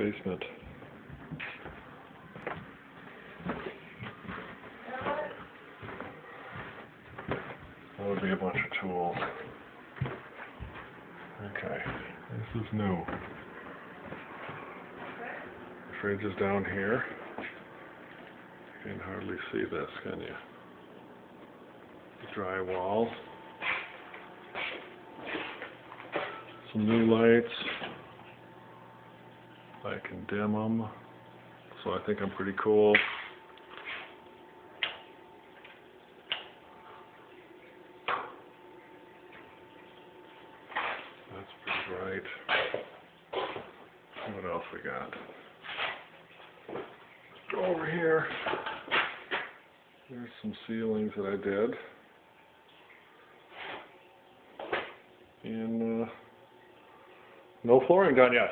basement. That would be a bunch of tools. Okay, this is new. The fridge is down here. You can hardly see this, can you? Drywall. Some new lights. I can dim them, so I think I'm pretty cool. That's pretty bright. What else we got? Go over here. There's some ceilings that I did. And no flooring done yet.